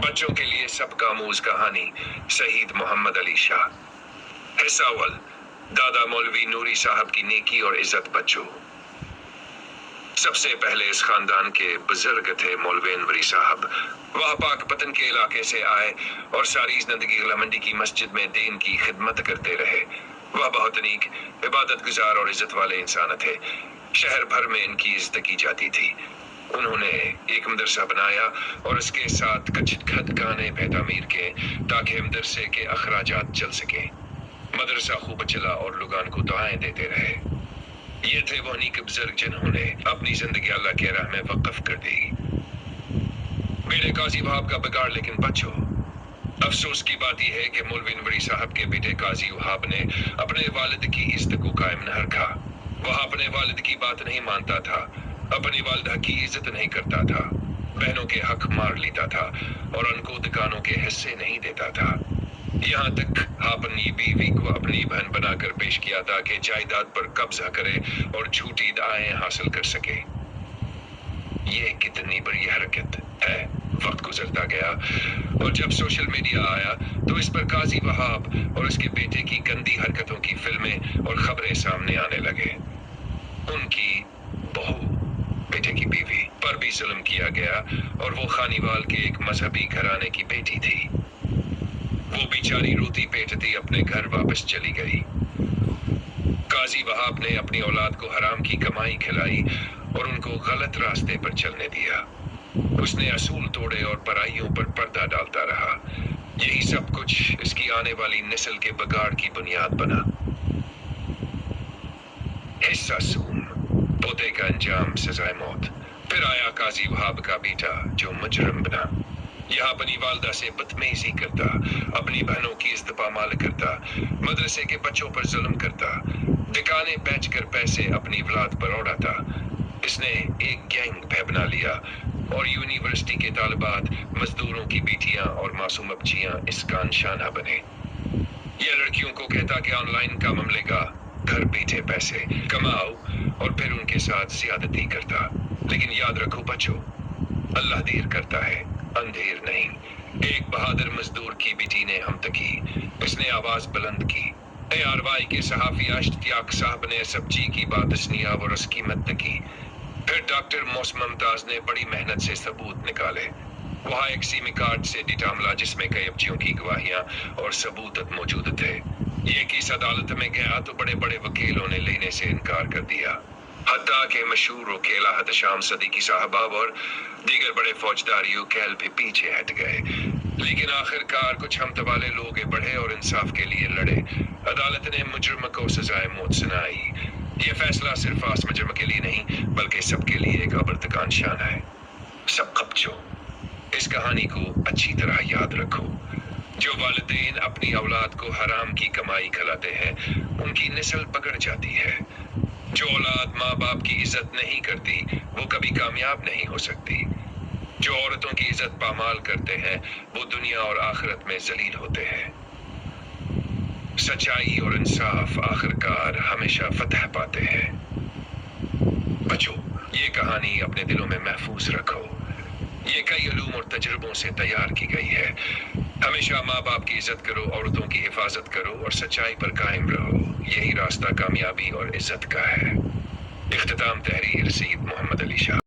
बच्चों के लिए सबक आमूज कहानी शहीद मोहम्मद अली शाह। हिस्सा अव्वल, दादा मौलवी नूरी साहब की नेकी और इज्जत। बच्चों, सबसे पहले इस खानदान के बुजुर्ग थे मौलवी अनवरी साहब। वह पाक पतन के इलाके से आए और सारी जिंदगी गला मंडी की मस्जिद में दीन की खिदमत करते रहे। वह बहुत नेक, इबादत गुजार और इज्जत वाले इंसान थे। शहर भर में इनकी इज्जत की जाती थी। उन्होंने एक मदरसा बनाया और उसके साथ कच्चे खाने भी तामीर किए ताकि मदरसे के अखराजात चल सके। मदरसा खूब चला और लोगों को दुआएं देते रहे। ये थे वो नेक बुजुर्ग जिन्होंने अपनी जिंदगी अल्लाह के राह में वक्फ कर दी। बेटे काजी वहाब का बिगाड़। लेकिन बच्चों, अफसोस की बात यह है कि मौलवी अनवरी साहब के बेटे काजी वहाब ने अपने वालिद की इज्जत को कायम न रखा। वह अपने वालिद की बात नहीं मानता था, अपनी वालिदा की इज्जत नहीं करता था, बहनों के हक मार लेता था और उनको दुकानों के हिस्से नहीं देता था। यहाँ तक अपनी बीवी को अपनी बहन बनाकर पेश किया था कि जायदाद पर कब्जा करे और झूठी दाएं हासिल कर सके। ये कितनी बड़ी हरकत है। वक्त गुजरता गया और जब सोशल मीडिया आया तो इस पर काजी वहाब और उसके बेटे की गंदी हरकतों की फिल्में और खबरें सामने आने लगे। उनकी बहू, बेटे की बीवी पर भी जुल्म किया गया और वो खानीवाल के एक मजहबी घराने की बेटी थी। वो बेचारी रोती पेटती अपने घर वापस चली गई। काजी वहाब ने अपनी औलाद को हराम की कमाई खिलाई और उनको गलत रास्ते पर चलने दिया। उसने असूल तोड़े और पराइयों पर पर्दा डालता रहा। यही सब कुछ इसकी आने वाली नस्ल के बगाड़ की बुनियाद बना। हिस्सा सूम, पोते का अंजाम सजाए मौत। फिर आया काजी वहाब का बेटा जो मुजरम बना। यह अपनी वालदा से बदतमीजी करता, अपनी बहनों की इज्जत पामाल करता, मदरसे के बच्चों पर जुल्म करता, दुकानें बेचकर पैसे अपनी औलाद पर उड़ाता। इसने एक गैंग भी बना लिया और यूनिवर्सिटी के तालिबात, मजदूरों की बेटियां और मासूम बच्चियां इसका निशाना बने। यह लड़कियों को कहता कि ऑनलाइन काम मिलेगा, घर बैठे पैसे कमाओ और फिर उनके साथ ज्यादती करता। लेकिन याद रखो बच्चों, अल्लाह देर करता है, अंधेर नहीं। एक बहादुर मजदूर की बेटी ने हम तकी, इसने आवाज बुलंद की। ARY के सहाफी अश्तियाक साहब ने सब्जी की बात सुनी और उसकी मदद की। फिर डॉक्टर मौसम मुमताज ने बड़ी मेहनत से सबूत निकाले। वहाँ एक सीमी कार्ड से डेटा मिला जिसमें कई बच्चियों की गवाहियां और सबूत मौजूद थे। ये केस अदालत में गया तो बड़े बड़े वकीलों ने लेने से इनकार कर दिया। हत्ता के मशहूर वकील हतशाम सदीकी साहब और दीगर बड़े फौजदारियों कैल भी पीछे हट गए। लेकिन आखिरकार कुछ हमतवाले लोग बढ़े और इंसाफ के लिए लड़े। अदालत ने मुजरिम को सजाए मौत सुनाई। ये फैसला सिर्फ आस मुजरिम के लिए नहीं बल्कि सबके लिए एक अबरत का निशान है। सब बच्चों, इस कहानी को अच्छी तरह याद रखो। जो वालिदैन अपनी औलाद को हराम की कमाई खिलाते हैं उनकी नस्ल पकड़ जाती है। जो औलाद माँ बाप की इज्जत नहीं करती वो कभी कामयाब नहीं हो सकती। जो औरतों की इज्जत पामाल करते हैं वो दुनिया और आखिरत में जलील होते हैं। सच्चाई और इंसाफ आखिरकार हमेशा फतह पाते हैं। बच्चों, ये कहानी अपने दिलों में महफूज रखो। ये कई उलूम और तजुर्बों से तैयार की गई है। हमेशा माँ बाप की इज्जत करो, औरतों की हिफाजत करो और सच्चाई पर कायम रहो। यही रास्ता कामयाबी और इज्जत का है। इख्तिताम तहरीर सईद मोहम्मद अली शाह।